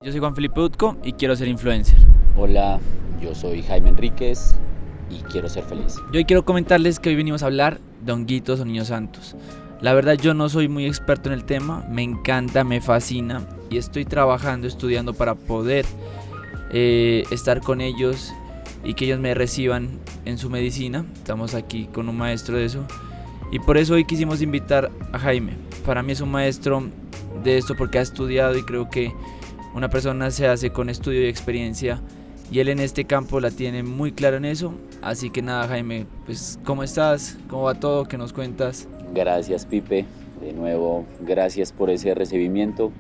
Yo soy Juan Felipe Utco y quiero ser influencer. Hola, yo soy Jaime Enríquez y quiero ser feliz. Yo hoy quiero comentarles que hoy venimos a hablar de honguitos o niños santos. La verdad yo no soy muy experto en el tema, me encanta, me fascina y estoy trabajando, estudiando para poder estar con ellos y que ellos me reciban en su medicina. Estamos aquí con un maestro de eso y por eso hoy quisimos invitar a Jaime. Para mí es un maestro de esto porque ha estudiado y creo que una persona se hace con estudio y experiencia y él en este campo la tiene muy claro en eso. Así que nada, Jaime, pues ¿cómo estás? ¿Cómo va todo? ¿Qué nos cuentas? Gracias, Pipe. De nuevo, gracias por ese recibimiento.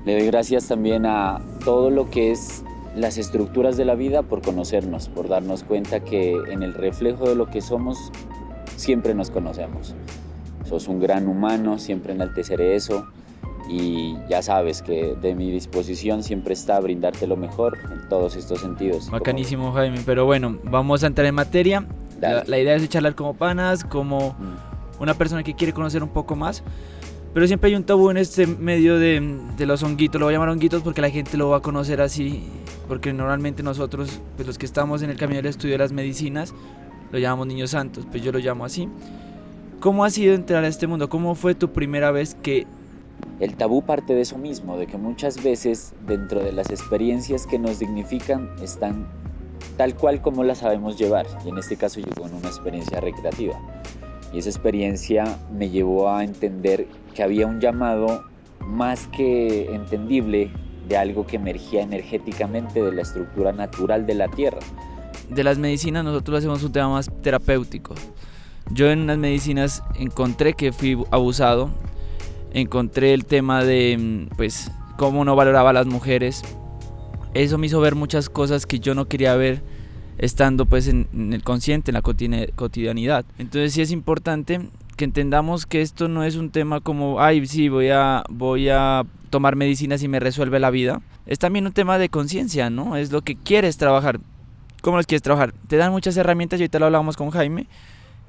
Le doy gracias también a todo lo que es las estructuras de la vida por conocernos, por darnos cuenta que en el reflejo de lo que somos siempre nos conocemos. Sos un gran humano, siempre enalteceré eso. Y ya sabes que de mi disposición siempre está brindarte lo mejor en todos estos sentidos. Bacanísimo, Jaime, pero bueno, vamos a entrar en materia. La idea es charlar como panas, como una persona que quiere conocer un poco más. Pero siempre hay un tabú en este medio de los honguitos. Lo voy a llamar honguitos porque la gente lo va a conocer así. Porque normalmente nosotros, pues los que estamos en el camino del estudio de las medicinas, lo llamamos niños santos. Pues yo lo llamo así. ¿Cómo ha sido entrar a este mundo? ¿Cómo fue tu primera vez que... El tabú parte de eso mismo, de que muchas veces dentro de las experiencias que nos dignifican están tal cual como las sabemos llevar. Y en este caso llegó en una experiencia recreativa. Y esa experiencia me llevó a entender que había un llamado más que entendible de algo que emergía energéticamente de la estructura natural de la tierra. De las medicinas nosotros hacemos un tema más terapéutico. Yo en unas medicinas encontré que fui abusado. Encontré el tema de pues cómo no valoraba a las mujeres. Eso me hizo ver muchas cosas que yo no quería ver estando pues en el consciente, en la cotidianidad. Entonces sí es importante que entendamos que esto no es un tema como ay sí voy a tomar medicinas y me resuelve la vida. Es también un tema de conciencia, ¿no? Es lo que quieres trabajar. ¿Cómo los quieres trabajar? Te dan muchas herramientas y ahorita lo hablábamos con Jaime.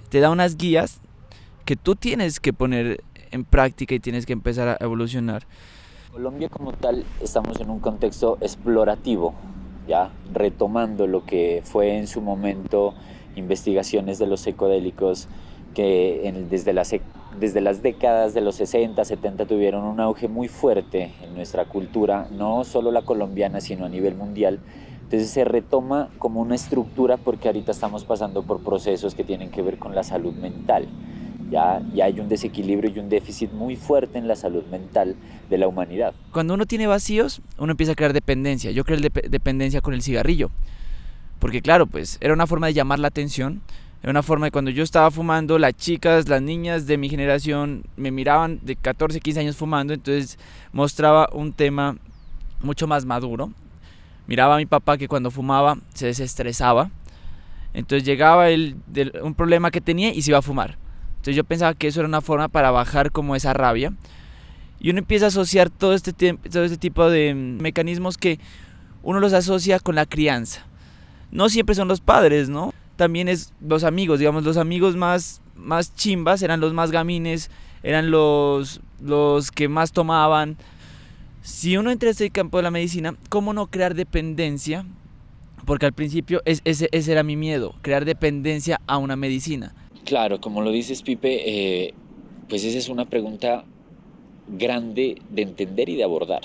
Te da unas guías que tú tienes que poner en práctica y tienes que empezar a evolucionar. Colombia como tal estamos en un contexto explorativo, ya retomando lo que fue en su momento investigaciones de los psicodélicos que desde las décadas de los 60, 70 tuvieron un auge muy fuerte en nuestra cultura, no solo la colombiana sino a nivel mundial. Entonces se retoma como una estructura porque ahorita estamos pasando por procesos que tienen que ver con la salud mental. Ya hay un desequilibrio y un déficit muy fuerte en la salud mental de la humanidad. Cuando uno tiene vacíos, uno empieza a crear dependencia. Yo creé dependencia con el cigarrillo. Porque claro, pues era una forma de llamar la atención. Era una forma de cuando yo estaba fumando, las chicas, las niñas de mi generación me miraban de 14, 15 años fumando. Entonces mostraba un tema mucho más maduro. Miraba a mi papá que cuando fumaba se desestresaba. Entonces llegaba un problema que tenía y se iba a fumar. Entonces yo pensaba que eso era una forma para bajar como esa rabia. Y uno empieza a asociar todo este tipo de mecanismos que uno los asocia con la crianza. No siempre son los padres, ¿no? También es los amigos, digamos, los amigos más chimbas eran los más gamines, eran los que más tomaban. Si uno entra en este campo de la medicina, ¿cómo no crear dependencia? Porque al principio ese era mi miedo, crear dependencia a una medicina. Claro, como lo dices, Pipe, pues esa es una pregunta grande de entender y de abordar,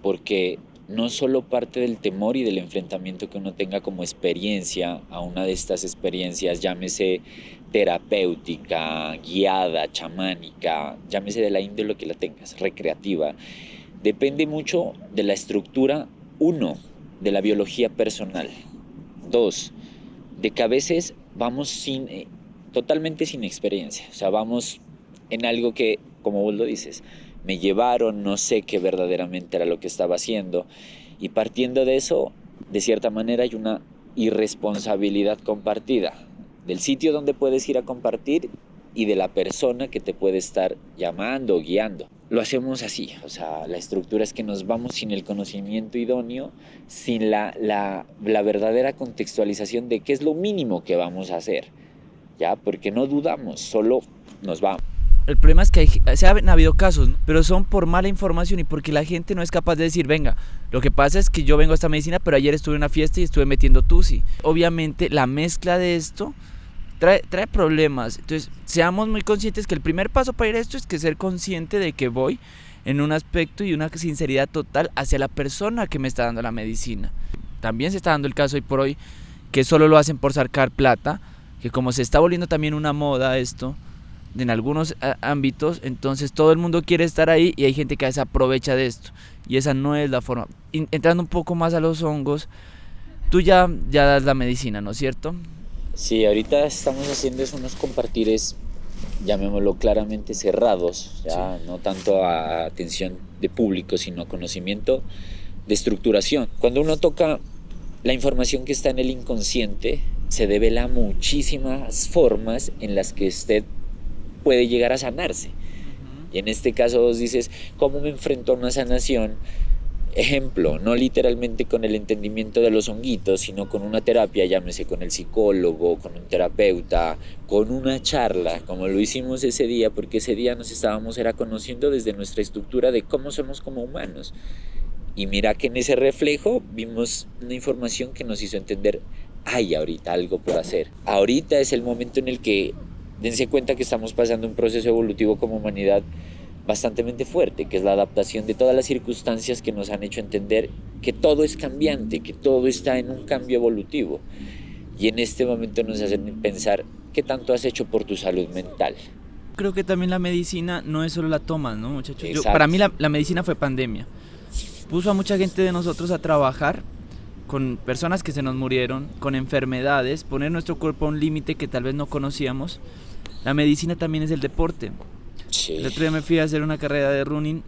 porque no solo parte del temor y del enfrentamiento que uno tenga como experiencia a una de estas experiencias, llámese terapéutica, guiada, chamánica, llámese de la índole que la tengas, recreativa, depende mucho de la estructura, uno, de la biología personal, dos, de que a veces vamos totalmente sin experiencia, o sea, vamos en algo que, como vos lo dices, me llevaron, no sé qué verdaderamente era lo que estaba haciendo, y partiendo de eso, de cierta manera hay una irresponsabilidad compartida, del sitio donde puedes ir a compartir y de la persona que te puede estar llamando o guiando. Lo hacemos así, o sea, la estructura es que nos vamos sin el conocimiento idóneo, sin la verdadera contextualización de qué es lo mínimo que vamos a hacer. ¿Ya? Porque no dudamos, solo nos vamos. El problema es que se han habido casos, ¿no? Pero son por mala información y porque la gente no es capaz de decir, venga, lo que pasa es que yo vengo a esta medicina, pero ayer estuve en una fiesta y estuve metiendo tusi. Obviamente la mezcla de esto trae problemas. Entonces seamos muy conscientes que el primer paso para ir a esto es que ser consciente de que voy en un aspecto y una sinceridad total hacia la persona que me está dando la medicina. También se está dando el caso hoy por hoy que solo lo hacen por sacar plata, que como se está volviendo también una moda esto, en algunos ámbitos, entonces todo el mundo quiere estar ahí y hay gente que se aprovecha de esto y esa no es la forma. Entrando un poco más a los hongos, tú ya das la medicina, ¿no es cierto? Sí, ahorita estamos haciendo unos compartires, llamémoslo claramente cerrados, ya sí. No tanto a atención de público, sino a conocimiento de estructuración. Cuando uno toca la información que está en el inconsciente, se devela muchísimas formas en las que usted puede llegar a sanarse. Y en este caso vos dices, ¿cómo me enfrento a una sanación? Ejemplo, no literalmente con el entendimiento de los honguitos, sino con una terapia, llámese con el psicólogo, con un terapeuta, con una charla, como lo hicimos ese día, porque ese día nos estábamos conociendo desde nuestra estructura de cómo somos como humanos. Y mira que en ese reflejo vimos una información que nos hizo entender, hay ahorita algo por hacer. Ahorita es el momento en el que dense cuenta que estamos pasando un proceso evolutivo como humanidad bastante fuerte, que es la adaptación de todas las circunstancias que nos han hecho entender que todo es cambiante, que todo está en un cambio evolutivo. Y en este momento nos hacen pensar, ¿qué tanto has hecho por tu salud mental? Creo que también la medicina no es solo la tomas, ¿no, muchachos? Para mí la medicina fue pandemia. Puso a mucha gente de nosotros a trabajar con personas que se nos murieron, con enfermedades, poner nuestro cuerpo a un límite que tal vez no conocíamos. La medicina también es el deporte. Sí. El otro día me fui a hacer una carrera de running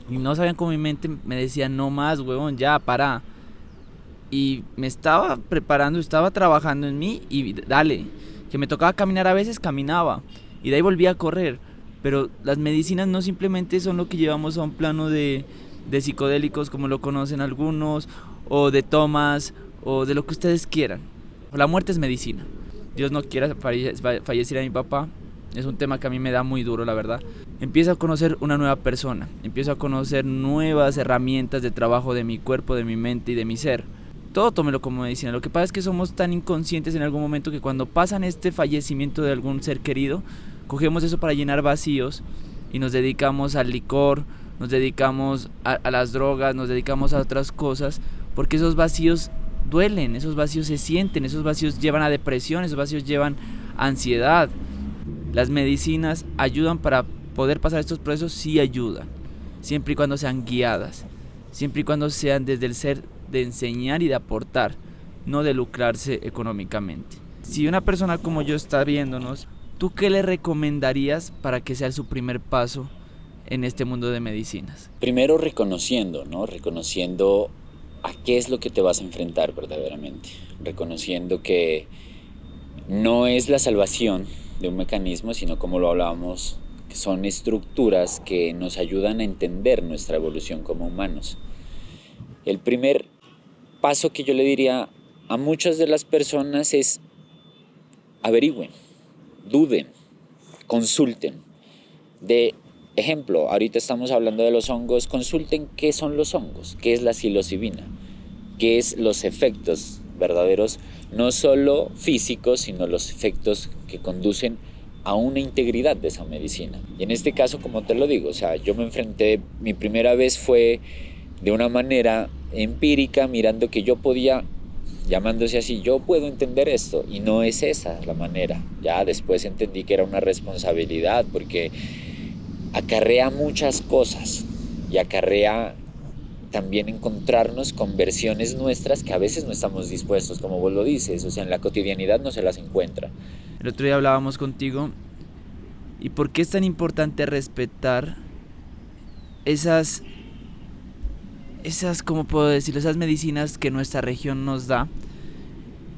y no sabían cómo mi mente me decía, no más, huevón, ya, para. Y me estaba preparando, estaba trabajando en mí y dale, que me tocaba caminar a veces, caminaba. Y de ahí volví a correr. Pero las medicinas no simplemente son lo que llevamos a un plano de psicodélicos, como lo conocen algunos, o de tomas, o de lo que ustedes quieran. La muerte es medicina. Dios no quiera fallecer a mi papá. Es un tema que a mí me da muy duro, la verdad. Empiezo a conocer una nueva persona. Empiezo a conocer nuevas herramientas de trabajo de mi cuerpo, de mi mente y de mi ser. Todo tómelo como medicina. Lo que pasa es que somos tan inconscientes en algún momento que cuando pasan este fallecimiento de algún ser querido, cogemos eso para llenar vacíos y nos dedicamos al licor, nos dedicamos a las drogas, nos dedicamos a otras cosas, porque esos vacíos duelen, esos vacíos se sienten, esos vacíos llevan a depresión, esos vacíos llevan a ansiedad. Las medicinas ayudan para poder pasar estos procesos, sí ayudan, siempre y cuando sean guiadas, siempre y cuando sean desde el ser de enseñar y de aportar, no de lucrarse económicamente. Si una persona como yo está viéndonos, ¿tú qué le recomendarías para que sea su primer paso en este mundo de medicinas? Primero reconociendo, ¿no? Reconociendo a qué es lo que te vas a enfrentar verdaderamente. Reconociendo que no es la salvación de un mecanismo, sino como lo hablábamos, que son estructuras que nos ayudan a entender nuestra evolución como humanos. El primer paso que yo le diría a muchas de las personas es averigüen, duden, consulten. De ejemplo, ahorita estamos hablando de los hongos, consulten qué son los hongos, qué es la psilocibina, qué es los efectos verdaderos, no solo físicos, sino los efectos que conducen a una integridad de esa medicina. Y en este caso, como te lo digo, o sea, yo me enfrenté, mi primera vez fue de una manera empírica, mirando que yo podía, llamándose así, yo puedo entender esto, y no es esa la manera. Ya después entendí que era una responsabilidad, porque acarrea muchas cosas y acarrea también encontrarnos con versiones nuestras que a veces no estamos dispuestos, como vos lo dices, o sea, en la cotidianidad no se las encuentra. El otro día hablábamos contigo, ¿y por qué es tan importante respetar esas, ¿cómo puedo decirlo? Esas medicinas que nuestra región nos da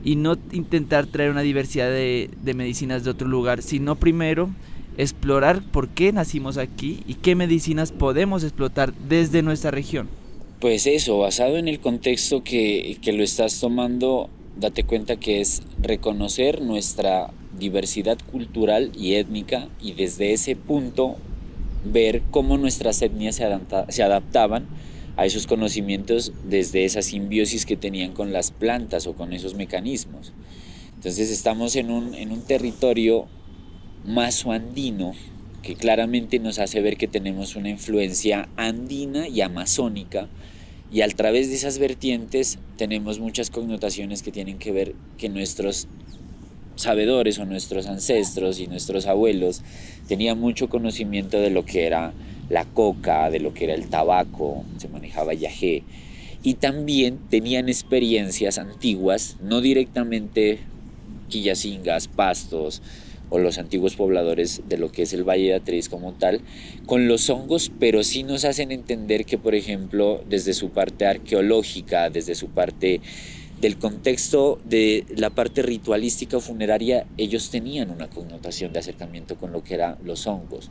y no intentar traer una diversidad de medicinas de otro lugar, sino primero explorar por qué nacimos aquí y qué medicinas podemos explotar desde nuestra región? Pues eso, basado en el contexto que lo estás tomando, date cuenta que es reconocer nuestra diversidad cultural y étnica, y desde ese punto ver cómo nuestras etnias se adaptaban a esos conocimientos desde esa simbiosis que tenían con las plantas o con esos mecanismos. Entonces estamos en un territorio mazoandino que claramente nos hace ver que tenemos una influencia andina y amazónica, y a través de esas vertientes tenemos muchas connotaciones que tienen que ver que nuestros sabedores o nuestros ancestros y nuestros abuelos tenían mucho conocimiento de lo que era la coca, de lo que era el tabaco, se manejaba yagé, y también tenían experiencias antiguas, no directamente Quillacingas, Pastos o los antiguos pobladores de lo que es el Valle de Atriz como tal, con los hongos, pero sí nos hacen entender que, por ejemplo, desde su parte arqueológica, desde su parte del contexto de la parte ritualística o funeraria, ellos tenían una connotación de acercamiento con lo que eran los hongos.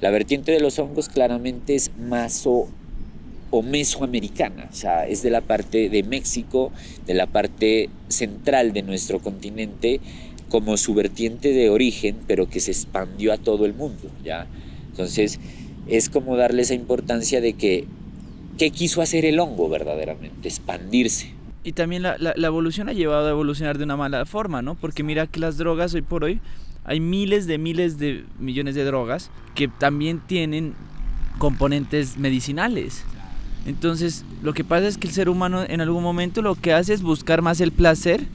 La vertiente de los hongos claramente es o mesoamericana, o sea, es de la parte de México, de la parte central de nuestro continente, como su vertiente de origen, pero que se expandió a todo el mundo, ¿ya? Entonces, es como darle esa importancia de que, ¿qué quiso hacer el hongo verdaderamente? Expandirse. Y también la evolución ha llevado a evolucionar de una mala forma, ¿no? Porque mira que las drogas hoy por hoy, hay miles de millones de drogas que también tienen componentes medicinales. Entonces, lo que pasa es que el ser humano en algún momento lo que hace es buscar más el placer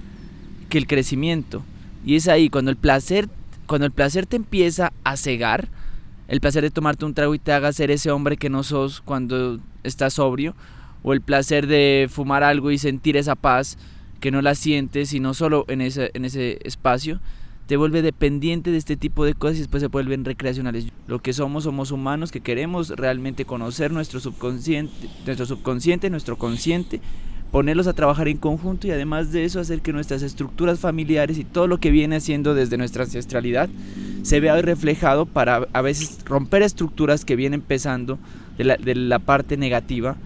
que el crecimiento. Y es ahí cuando el placer te empieza a cegar, el placer de tomarte un trago y te haga ser ese hombre que no sos cuando estás sobrio, o el placer de fumar algo y sentir esa paz que no la sientes sino solo en ese espacio, te vuelve dependiente de este tipo de cosas y después se vuelven recreacionales. Lo que somos humanos que queremos realmente conocer nuestro subconsciente, nuestro consciente, ponerlos a trabajar en conjunto, y además de eso hacer que nuestras estructuras familiares y todo lo que viene haciendo desde nuestra ancestralidad se vea hoy reflejado, para a veces romper estructuras que vienen empezando de la parte negativa,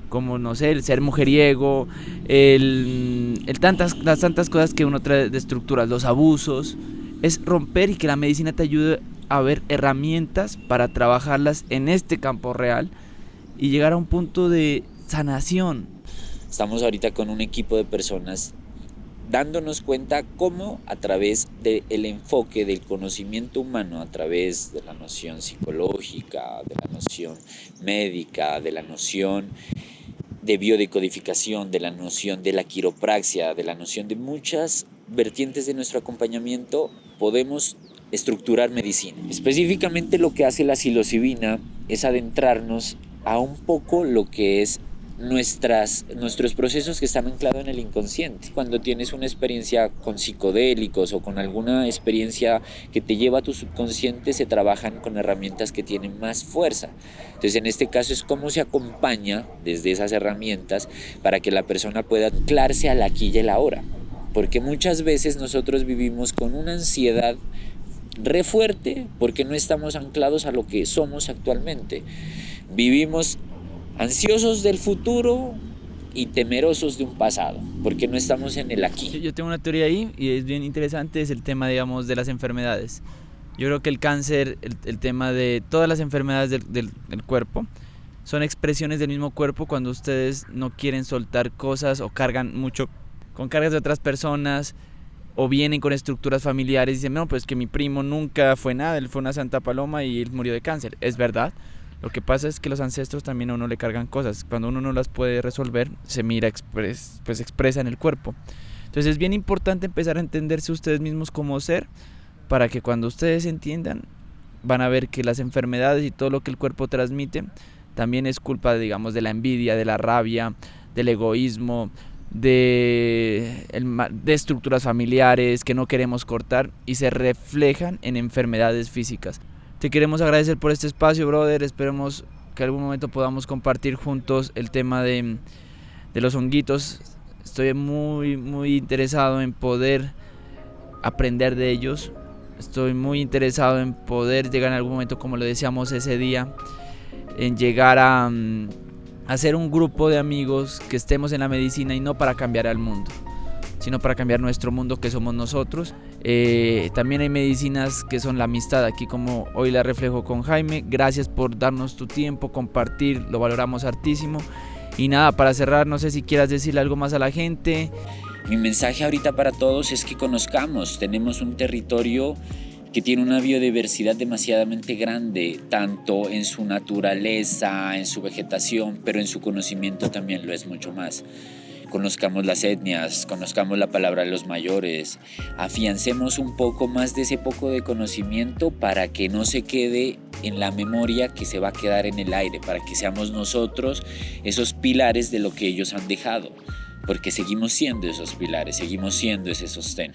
como, no sé, el ser mujeriego, las tantas cosas que uno trae de estructuras, los abusos. Es romper y que la medicina te ayude a ver herramientas para trabajarlas en este campo real y llegar a un punto de sanación. Estamos ahorita con un equipo de personas dándonos cuenta cómo a través del enfoque del conocimiento humano, a través de la noción psicológica, de la noción médica, de la noción de biodecodificación, de la noción de la quiropraxia, de la noción de muchas vertientes de nuestro acompañamiento, podemos estructurar medicina. Específicamente lo que hace la psilocibina es adentrarnos a un poco lo que es nuestros procesos que están anclados en el inconsciente. Cuando tienes una experiencia con psicodélicos o con alguna experiencia que te lleva a tu subconsciente, se trabajan con herramientas que tienen más fuerza. Entonces, en este caso es cómo se acompaña desde esas herramientas para que la persona pueda anclarse al aquí y el ahora. Porque muchas veces nosotros vivimos con una ansiedad re fuerte porque no estamos anclados a lo que somos actualmente. Vivimos ansiosos del futuro y temerosos de un pasado, porque no estamos en el aquí. Yo tengo una teoría ahí y es bien interesante, es el tema, digamos, de las enfermedades. Yo creo que el cáncer, el tema de todas las enfermedades del cuerpo, son expresiones del mismo cuerpo cuando ustedes no quieren soltar cosas o cargan mucho con cargas de otras personas, o vienen con estructuras familiares y dicen, no, pues que mi primo nunca fue nada, él fue una santa paloma y él murió de cáncer. Es verdad. Lo que pasa es que los ancestros también a uno le cargan cosas. Cuando uno no las puede resolver, se mira, pues expresa en el cuerpo. Entonces es bien importante empezar a entenderse ustedes mismos como ser, para que cuando ustedes entiendan, van a ver que las enfermedades y todo lo que el cuerpo transmite también es culpa, digamos, de la envidia, de la rabia, del egoísmo, de estructuras familiares que no queremos cortar, y se reflejan en enfermedades físicas. Te queremos agradecer por este espacio, brother. Esperemos que algún momento podamos compartir juntos el tema de los honguitos. Estoy muy interesado en poder aprender de ellos. Estoy muy interesado en poder llegar en algún momento, como lo decíamos ese día, en llegar a hacer un grupo de amigos que estemos en la medicina y no para cambiar al mundo. sino para cambiar nuestro mundo que somos nosotros. También hay medicinas que son la amistad, aquí como hoy la reflejo con Jaime. Gracias por darnos tu tiempo, compartir, lo valoramos hartísimo. Y nada, para cerrar, no sé si quieras decirle algo más a la gente. Mi mensaje ahorita para todos es que conozcamos, tenemos un territorio que tiene una biodiversidad demasiadamente grande, tanto en su naturaleza, en su vegetación, pero en su conocimiento también lo es mucho más. Conozcamos las etnias, conozcamos la palabra de los mayores, afiancemos un poco más de ese poco de conocimiento para que no se quede en la memoria, que se va a quedar en el aire, para que seamos nosotros esos pilares de lo que ellos han dejado, porque seguimos siendo esos pilares, seguimos siendo ese sostén.